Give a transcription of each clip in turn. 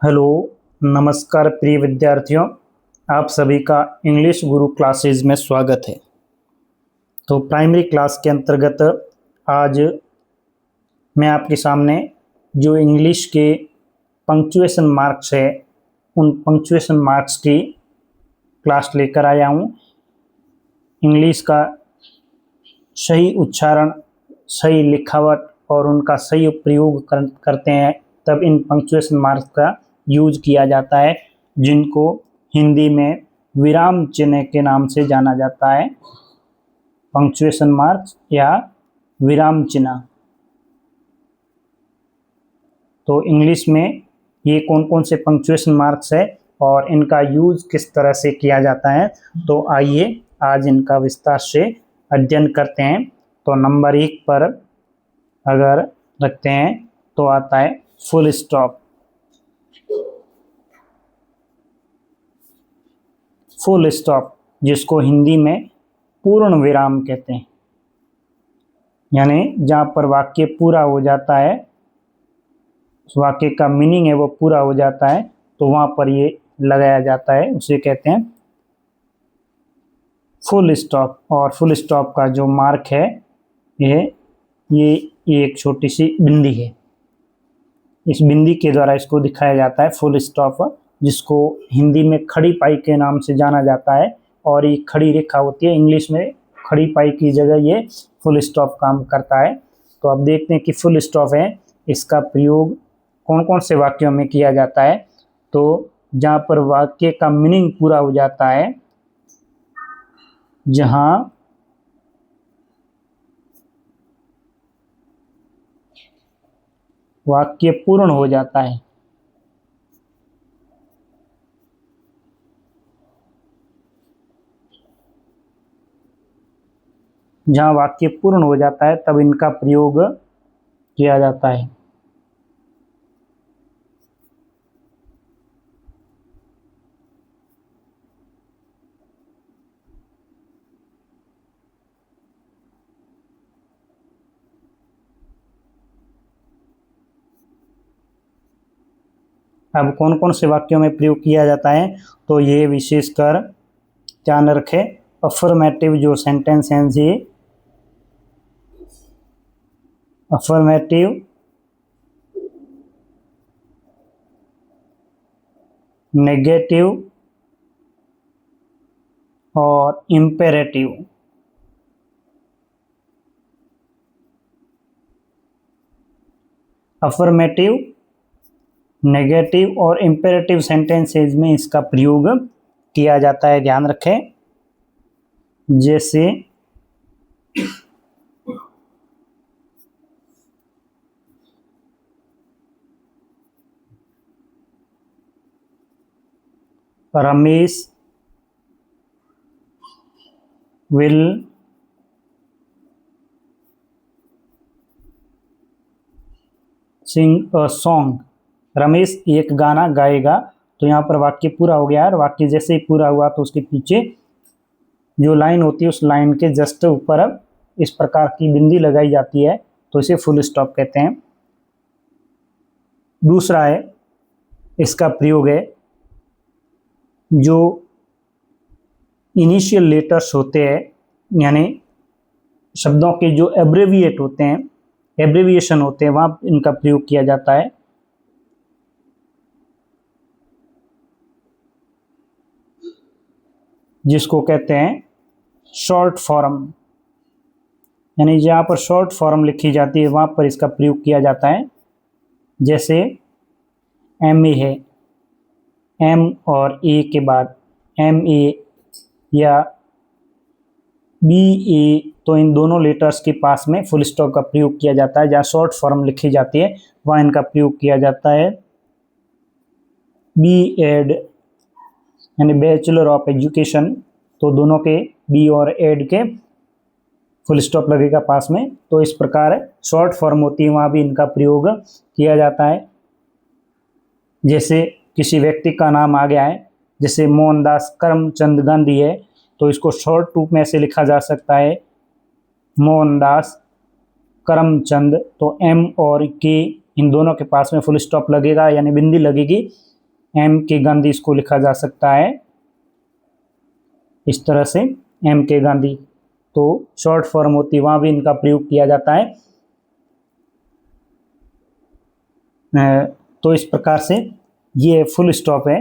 Hello, नमस्कार प्रिय विद्यार्थियों। आप सभी का इंग्लिश गुरु क्लासेस में स्वागत है। तो प्राइमरी क्लास के अंतर्गत आज मैं आपके सामने जो इंग्लिश के पंक्चुएशन मार्क्स है उन पंक्चुएशन मार्क्स की क्लास लेकर आया हूँ। इंग्लिश का सही उच्चारण, सही लिखावट और उनका सही प्रयोग करते हैं तब इन पंक्चुएशन मार्क्स का यूज किया जाता है, जिनको हिंदी में विराम चिन्ह के नाम से जाना जाता है। पंक्चुएशन मार्क्स या विराम चिन्ह। तो इंग्लिश में ये कौन कौन से पंक्चुएशन मार्क्स है और इनका यूज किस तरह से किया जाता है, तो आइए आज इनका विस्तार से अध्ययन करते हैं। तो नंबर 1 पर अगर रखते हैं तो आता है फुल स्टॉप। फुल स्टॉप जिसको हिंदी में पूर्ण विराम कहते हैं, यानी जहाँ पर वाक्य पूरा हो जाता है, उस वाक्य का मीनिंग है वो पूरा हो जाता है, तो वहाँ पर ये लगाया जाता है, उसे कहते हैं फुल स्टॉप। और फुल स्टॉप का जो मार्क है ये एक छोटी सी बिंदी है। इस बिंदी के द्वारा इसको दिखाया जाता है फुल स्टॉप, जिसको हिंदी में खड़ी पाई के नाम से जाना जाता है। और ये खड़ी रेखा होती है, इंग्लिश में खड़ी पाई की जगह ये फुल स्टॉप काम करता है। तो अब देखते हैं कि फुल स्टॉप है, इसका प्रयोग कौन कौन से वाक्यों में किया जाता है। तो जहाँ पर वाक्य का मीनिंग पूरा हो जाता है, जहाँ वाक्य पूर्ण हो जाता है, जहाँ वाक्य पूर्ण हो जाता है तब इनका प्रयोग किया जाता है। अब कौन कौन से वाक्यों में प्रयोग किया जाता है, तो ये विशेषकर ध्यान रखें। अफर्मेटिव जो सेंटेंस है ये अफर्मेटिव, नेगेटिव और इम्पेरेटिव। अफर्मेटिव, नेगेटिव और इम्पेरेटिव सेंटेंसेज में इसका प्रयोग किया जाता है, ध्यान रखें। जैसे Ramesh will sing a song. Ramesh एक गाना गाएगा। तो यहाँ पर वाक्य पूरा हो गया है, और वाक्य जैसे ही पूरा हुआ तो उसके पीछे जो लाइन होती है उस लाइन के जस्ट ऊपर इस प्रकार की बिंदी लगाई जाती है, तो इसे फुल स्टॉप कहते हैं। दूसरा है, इसका प्रयोग है जो इनिशियल लेटर्स होते हैं, यानी शब्दों के जो एब्रेविएट होते हैं, एब्रेविएशन होते हैं, वहाँ इनका प्रयोग किया जाता है। जिसको कहते हैं शॉर्ट फॉर्म, यानी जहाँ पर शॉर्ट फॉर्म लिखी जाती है वहाँ पर इसका प्रयोग किया जाता है। जैसे MA है, M और A के बाद MA या BA, तो इन दोनों लेटर्स के पास में फुल स्टॉप का प्रयोग किया जाता है। जहाँ शॉर्ट फॉर्म लिखी जाती है वहाँ इनका प्रयोग किया जाता है। BEd यानी बैचलर ऑफ एजुकेशन, तो दोनों के बी और एड के फुल स्टॉप लगेगा पास में। तो इस प्रकार शॉर्ट फॉर्म होती है, वहाँ भी इनका प्रयोग किया जाता है। जैसे किसी व्यक्ति का नाम आ गया है, जैसे मोहनदास करमचंद गांधी है, तो इसको शॉर्ट रूप में ऐसे लिखा जा सकता है मोहनदास करमचंद। तो M और K इन दोनों के पास में फुल स्टॉप लगेगा, यानी बिंदी लगेगी। एम के गांधी इसको लिखा जा सकता है इस तरह से, एम के गांधी। तो शॉर्ट फॉर्म होती है, वहां भी इनका प्रयोग किया जाता है। तो इस प्रकार से ये फुल स्टॉप है।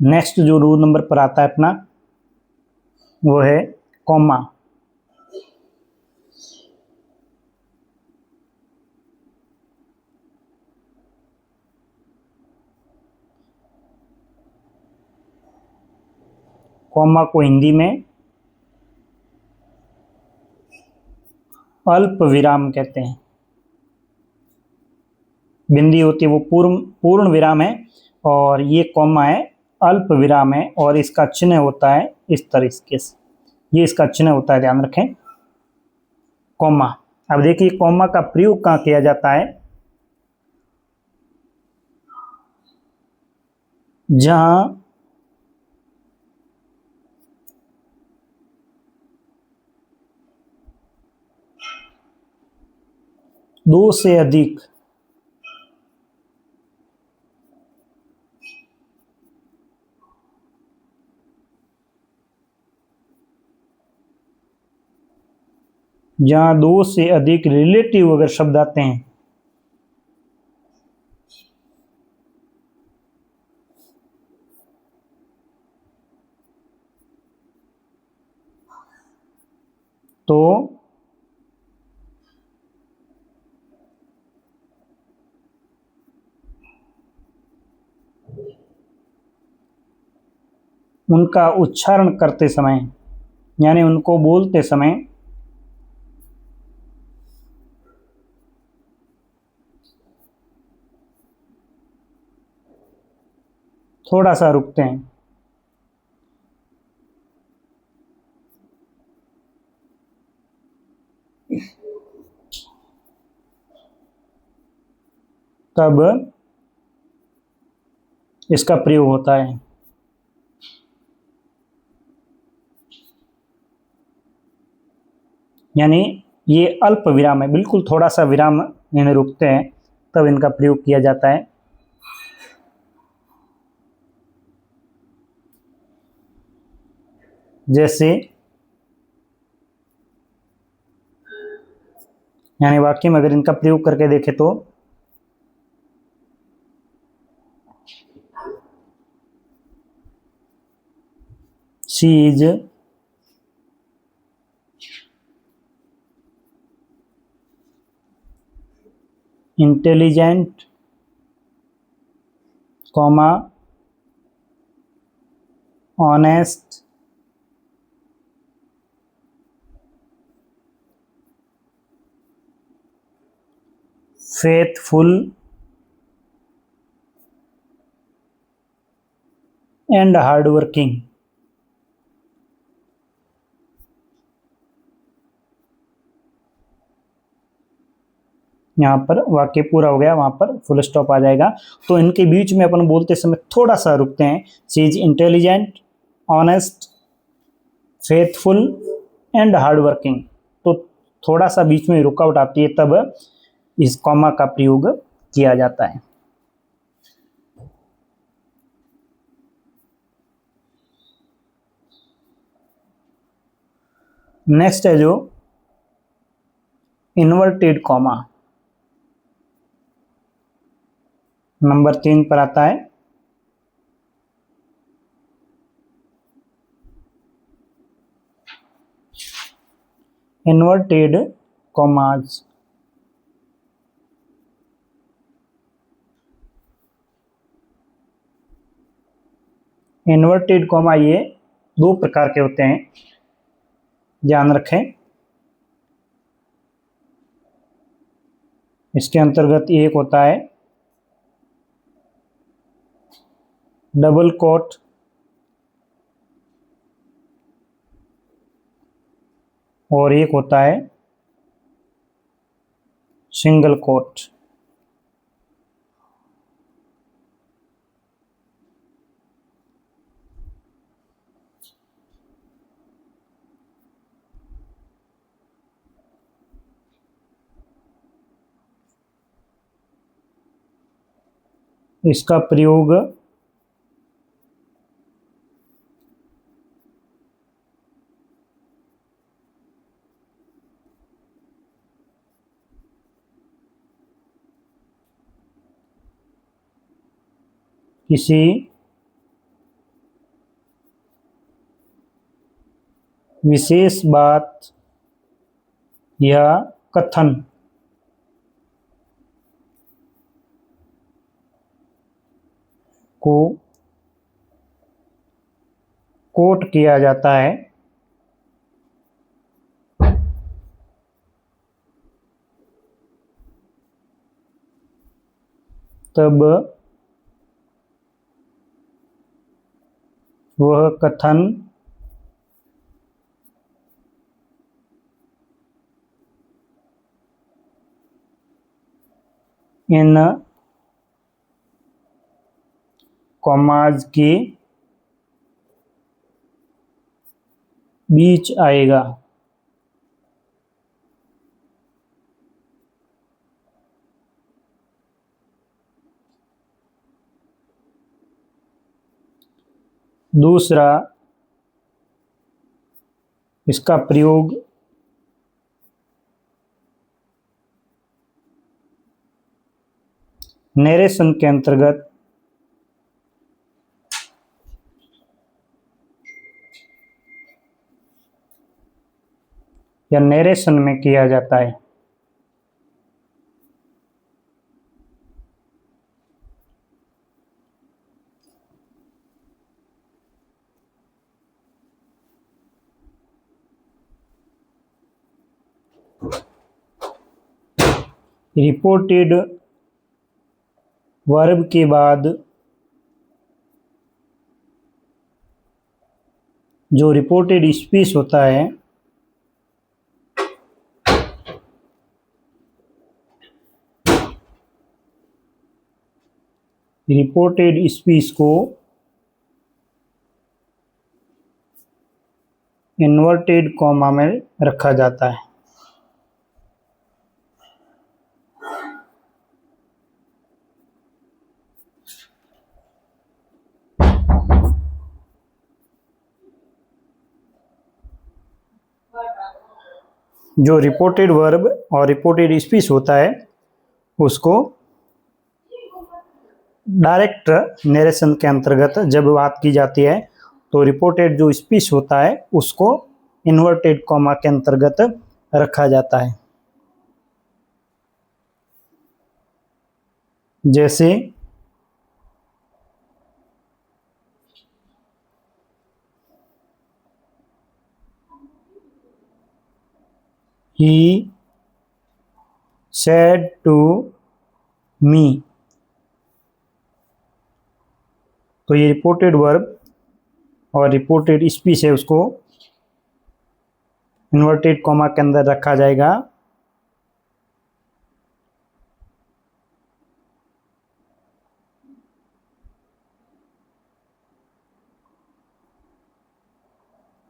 नेक्स्ट जो रूल नंबर पर आता है अपना, वो है कॉमा। कॉमा को हिंदी में अल्प विराम कहते हैं। बिंदी होती है वो पूर्ण विराम है, और ये कॉमा है अल्प विराम है, और इसका चिन्ह होता है इस तरीके से, ये इसका चिन्ह होता है, ध्यान रखें, कॉमा। अब देखिए कॉमा का प्रयोग कहाँ किया जाता है, जहां दो से अधिक रिलेटिव अगर शब्द आते हैं, तो उनका उच्चारण करते समय, यानी उनको बोलते समय थोड़ा सा रुकते हैं। तब इसका प्रयोग होता है। यानी ये अल्प विराम है, बिल्कुल थोड़ा सा विराम यानी रुकते हैं, तब इनका प्रयोग किया जाता है। जैसे यानी वाक्य में अगर इनका प्रयोग करके देखें तो she is intelligent, comma honest, faithful and hard working. यहाँ पर वाक्य पूरा हो गया, वहां पर फुल स्टॉप आ जाएगा। तो इनके बीच में अपन बोलते समय थोड़ा सा रुकते हैं। She is intelligent, honest, faithful and hard working. तो थोड़ा सा बीच में रुकावट आती है, तब इस कॉमा का प्रयोग किया जाता है। नेक्स्ट है जो इन्वर्टेड कॉमा, नंबर 3 पर आता है। इन्वर्टेड कॉमाज, इन्वर्टेड कॉमा ये दो प्रकार के होते हैं, ध्यान रखें। इसके अंतर्गत एक होता है डबल कोट, और एक होता है सिंगल कोट। इसका प्रयोग किसी विशेष बात या कथन को कोट किया जाता है तब वह कथन इन कॉमाज के बीच आएगा। दूसरा, इसका प्रयोग नरेशन के अंतर्गत या नरेशन में किया जाता है। रिपोर्टेड वर्ब के बाद जो रिपोर्टेड स्पीच होता है रिपोर्टेड स्पीच को इन्वर्टेड कॉमा में रखा जाता है। जो रिपोर्टेड वर्ब और रिपोर्टेड स्पीच होता है उसको डायरेक्ट नरेशन के अंतर्गत जब बात की जाती है तो रिपोर्टेड जो स्पीच होता है उसको इन्वर्टेड कॉमा के अंतर्गत रखा जाता है। जैसे he said to me, तो ये रिपोर्टेड वर्ब और रिपोर्टेड स्पीच है उसको इन्वर्टेड कॉमा के अंदर रखा जाएगा।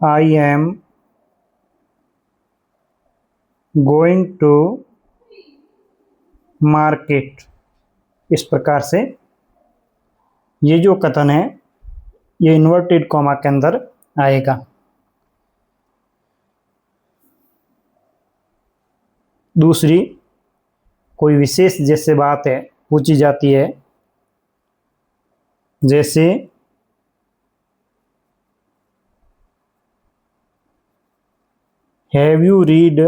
I am going to market। इस प्रकार से ये जो कथन है ये इन्वर्टेड कॉमा के अंदर आएगा। दूसरी, कोई विशेष जैसे बात है पूछी जाती है, जैसे have you read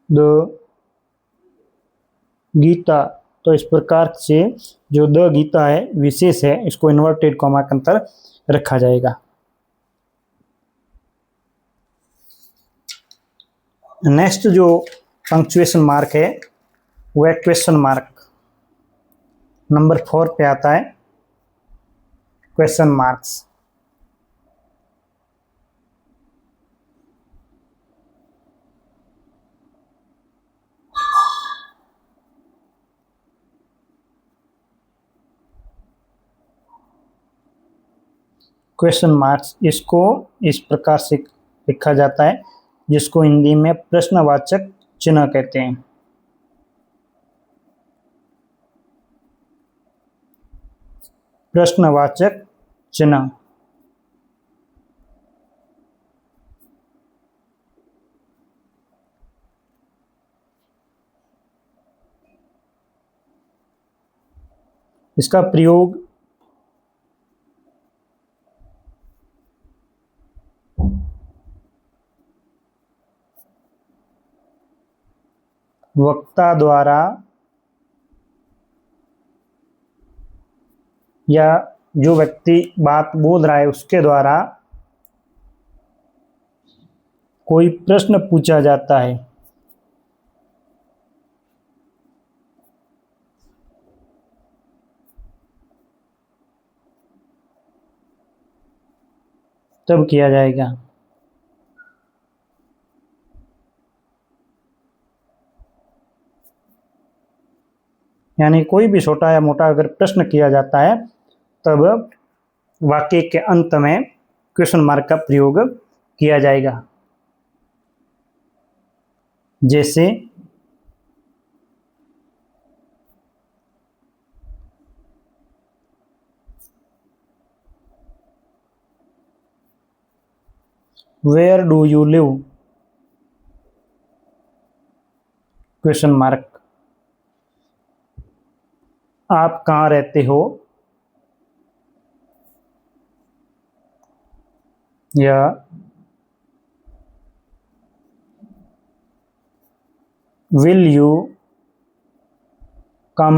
the Gita. तो इस प्रकार से जो द गीता है विशेष है इसको इन्वर्टेड कॉमा के अंदर रखा जाएगा। नेक्स्ट जो पंक्चुएशन मार्क है वो है क्वेश्चन मार्क। नंबर 4 पे आता है क्वेश्चन मार्क्स। क्वेश्चन मार्क्स इसको इस प्रकार से लिखा जाता है जिसको हिंदी में प्रश्नवाचक चिन्ह कहते हैं। प्रश्नवाचक चिन्ह। इसका प्रयोग वक्ता द्वारा या जो व्यक्ति बात बोल रहा है उसके द्वारा कोई प्रश्न पूछा जाता है, तब किया जाएगा। यानी कोई भी छोटा या मोटा अगर प्रश्न किया जाता है तब वाक्य के अंत में क्वेश्चन मार्क का प्रयोग किया जाएगा। जैसे where do you live question mark, आप कहाँ रहते हो, या विल यू कम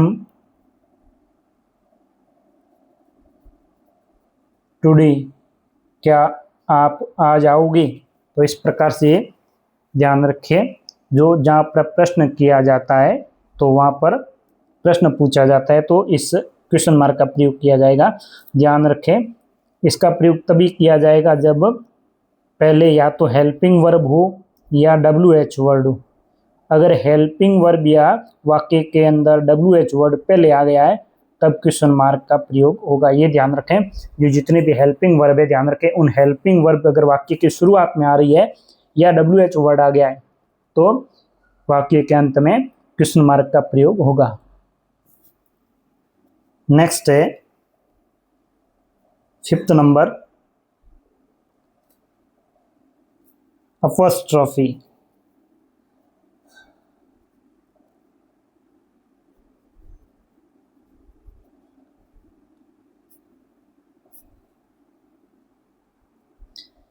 टुडे, क्या आप आ जाओगे। तो इस प्रकार से ध्यान रखें, जो जहाँ पर प्रश्न किया जाता है तो वहाँ पर प्रश्न पूछा जाता है तो इस क्वेश्चन मार्क का प्रयोग किया जाएगा। ध्यान रखें, इसका प्रयोग तभी किया जाएगा जब पहले या तो हेल्पिंग वर्ब हो या WH वर्ड हो। अगर हेल्पिंग वर्ब या वाक्य के अंदर WH वर्ड पहले आ गया है तब क्वेश्चन मार्क का प्रयोग होगा। ये ध्यान रखें, जो जितने भी हेल्पिंग वर्ब है ध्यान रखें, उन हेल्पिंग वर्ब अगर वाक्य की शुरुआत में आ रही है या WH वर्ड आ गया है तो वाक्य के अंत में क्वेश्चन मार्क का प्रयोग होगा। नेक्स्ट है 5th नंबर, अपॉस्ट्रोफी।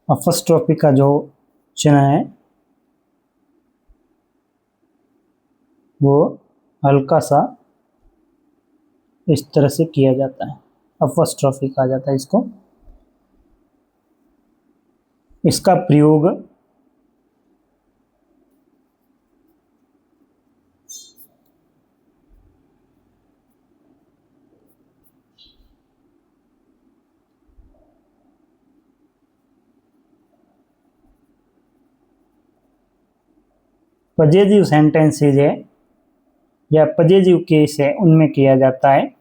अपॉस्ट्रोफी का जो चिन्ह है वो हल्का सा इस तरह से किया जाता है, अपॉस्ट्रोफी कहा जाता है इसको। इसका प्रयोग पजेसिव सेंटेंसेज है या पजेसिव केस है उनमें किया जाता है।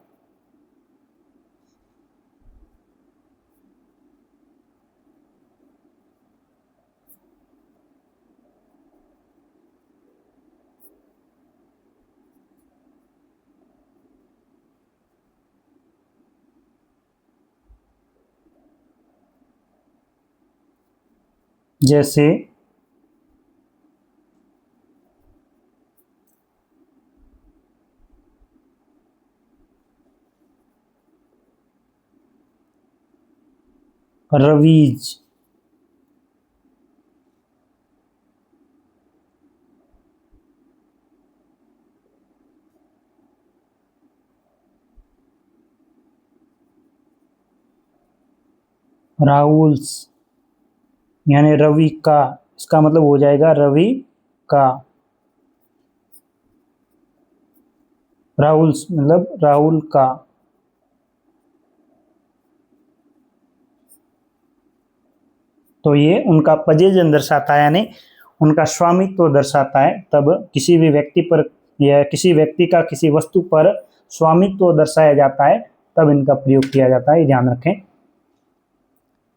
जैसे रवीज, राहुल्स, यानी रवि का, इसका मतलब हो जाएगा रवि का। राहुल्स मतलब राहुल का। तो ये उनका पजेजन दर्शाता है, यानी उनका स्वामित्व तो दर्शाता है। तब किसी भी व्यक्ति पर या किसी व्यक्ति का किसी वस्तु पर स्वामित्व तो दर्शाया जाता है तब इनका प्रयोग किया जाता है, ध्यान रखें।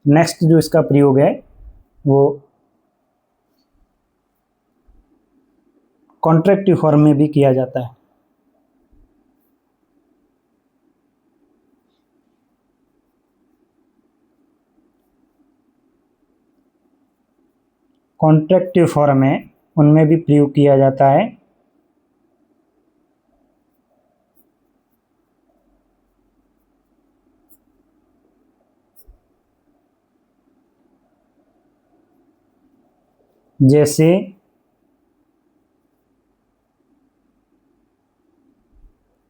नेक्स्ट जो इसका प्रयोग है वो कॉन्ट्रैक्टिव फॉर्म में भी किया जाता है। कॉन्ट्रैक्टिव फॉर्म है उनमें भी प्रयोग किया जाता है। जैसे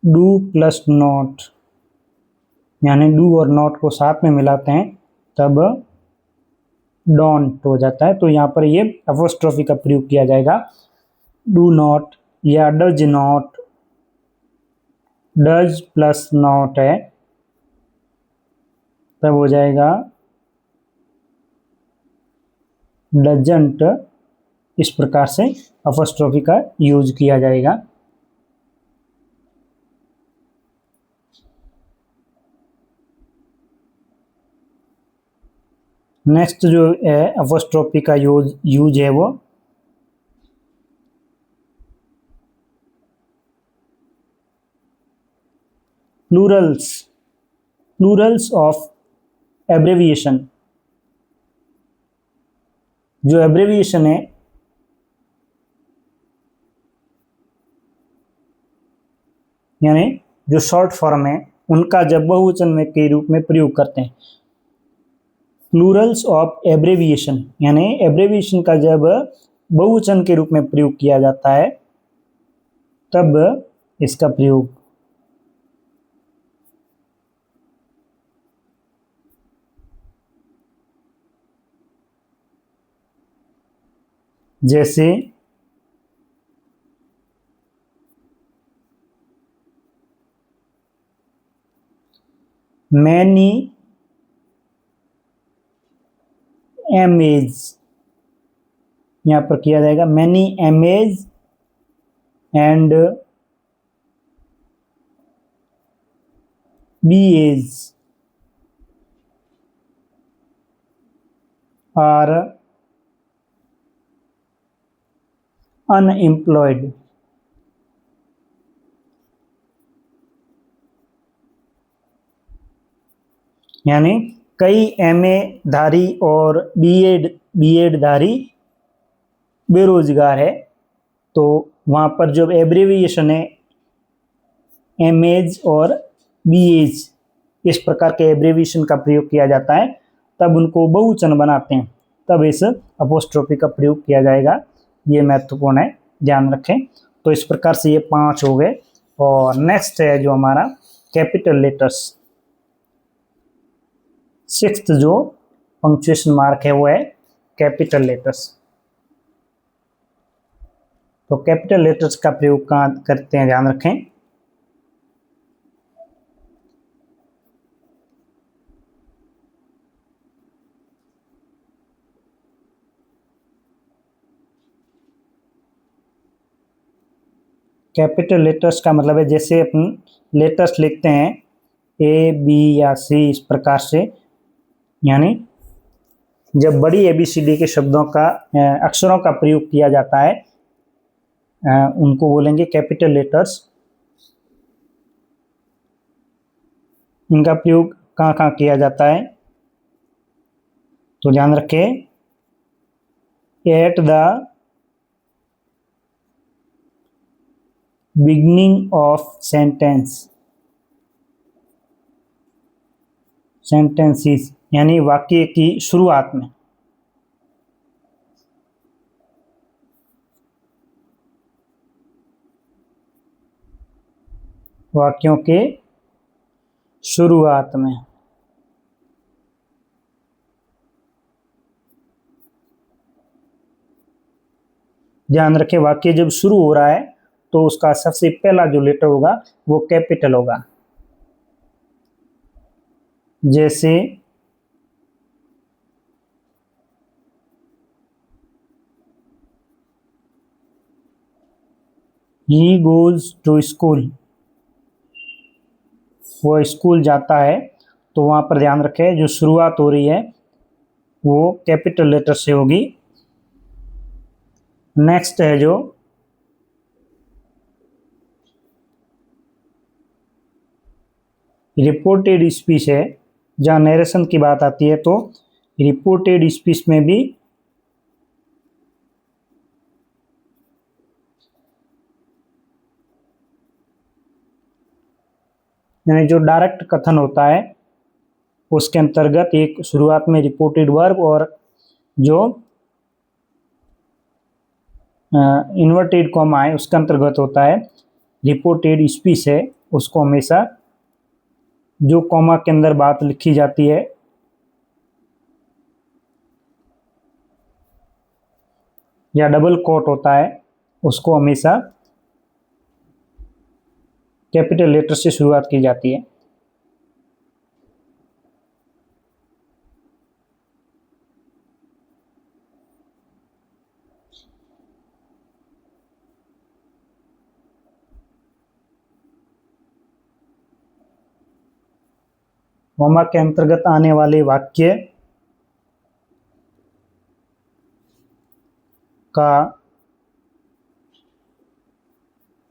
डू प्लस नॉट, यानी डू और नॉट को साथ में मिलाते हैं तब डोंट हो जाता है। तो यहाँ पर ये अपोस्ट्रोफी का प्रयोग किया जाएगा। डू नॉट या does not, does plus not है तब हो जाएगा डजंट। इस प्रकार से अपोस्ट्रोफी का यूज किया जाएगा। नेक्स्ट जो है अपोस्ट्रोफी का यूज है वो प्लूरल्स ऑफ एब्रेविएशन। जो एब्रेविएशन है यानी जो शॉर्ट फॉर्म है उनका जब बहुवचन में के रूप में प्रयोग करते हैं। प्लूरल्स ऑफ एब्रेविएशन यानी एब्रेविएशन का जब बहुवचन के रूप में प्रयोग किया जाता है तब इसका प्रयोग जैसे मैनी एमेज, यहाँ पर किया जाएगा many MAs and BAs are unemployed. यानी कई एमए धारी और बीएड धारी बेरोजगार है। तो वहाँ पर जो एब्रेविएशन है एमएज और बीएज, इस प्रकार के एब्रेविएशन का प्रयोग किया जाता है तब उनको बहुवचन बनाते हैं, तब इस अपोस्ट्रोफी का प्रयोग किया जाएगा। ये महत्वपूर्ण है, ध्यान रखें। तो इस प्रकार से ये 5 हो गए। और नेक्स्ट है जो हमारा कैपिटल लेटर्स। 6th जो पंक्चुएशन मार्क है वो है कैपिटल लेटर्स। तो कैपिटल लेटर्स का प्रयोग कहाँ करते हैं, ध्यान रखें। कैपिटल लेटर्स का मतलब है जैसे अपन लेटर्स लिखते हैं ए बी या सी, इस प्रकार से, यानी जब बड़ी ABCD के शब्दों का अक्षरों का प्रयोग किया जाता है उनको बोलेंगे कैपिटल लेटर्स। इनका प्रयोग कहाँ कहाँ किया जाता है तो ध्यान रखें। At the beginning of sentences यानी वाक्य की शुरुआत में। वाक्यों के शुरुआत में। ध्यान रखें, वाक्य जब शुरू हो रहा है तो उसका सबसे पहला जो लेटर होगा वो कैपिटल होगा। जैसे ही गोज टू स्कूल, वो स्कूल जाता है। तो वहां पर ध्यान रखें जो शुरुआत हो रही है वो कैपिटल लेटर से होगी। नेक्स्ट है जो रिपोर्टेड स्पीच है, जहाँ नरेशन की बात आती है तो रिपोर्टेड स्पीच में भी यानी जो डायरेक्ट कथन होता है उसके अंतर्गत एक शुरुआत में रिपोर्टेड वर्ब और जो इन्वर्टेड कॉमा है उसके अंतर्गत होता है रिपोर्टेड स्पीच है, उसको हमेशा जो कॉमा के अंदर बात लिखी जाती है या डबल कोट होता है उसको हमेशा कैपिटल लेटर से शुरुआत की जाती है। कॉमा के अंतर्गत आने वाले वाक्य का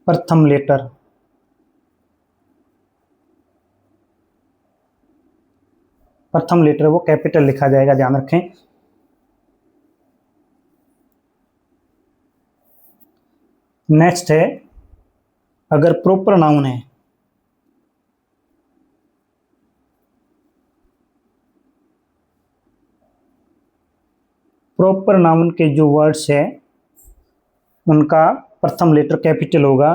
प्रथम लेटर वो कैपिटल लिखा जाएगा, ध्यान रखें। नेक्स्ट है अगर प्रॉपर नाउन है, प्रॉपर नाउन के जो वर्ड्स है उनका प्रथम लेटर कैपिटल होगा।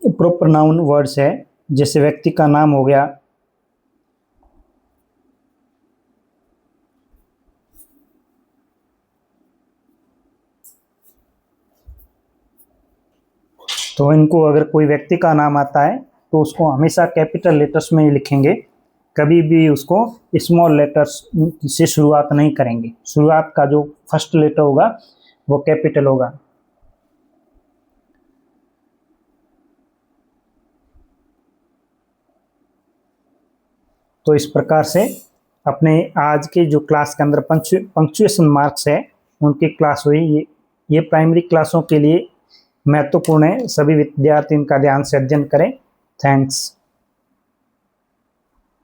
प्रॉपर नाउन वर्ड्स है जैसे व्यक्ति का नाम हो गया, तो इनको अगर कोई व्यक्ति का नाम आता है तो उसको हमेशा कैपिटल लेटर्स में ही लिखेंगे, कभी भी उसको स्मॉल लेटर्स से शुरुआत नहीं करेंगे। शुरुआत का जो फर्स्ट लेटर होगा वो कैपिटल होगा। तो इस प्रकार से अपने आज के जो क्लास के अंदर पंक्चुएशन मार्क्स है उनकी क्लास हुई। ये प्राइमरी क्लासों के लिए महत्वपूर्ण है, सभी विद्यार्थी इनका ध्यान से अध्ययन करें। थैंक्स।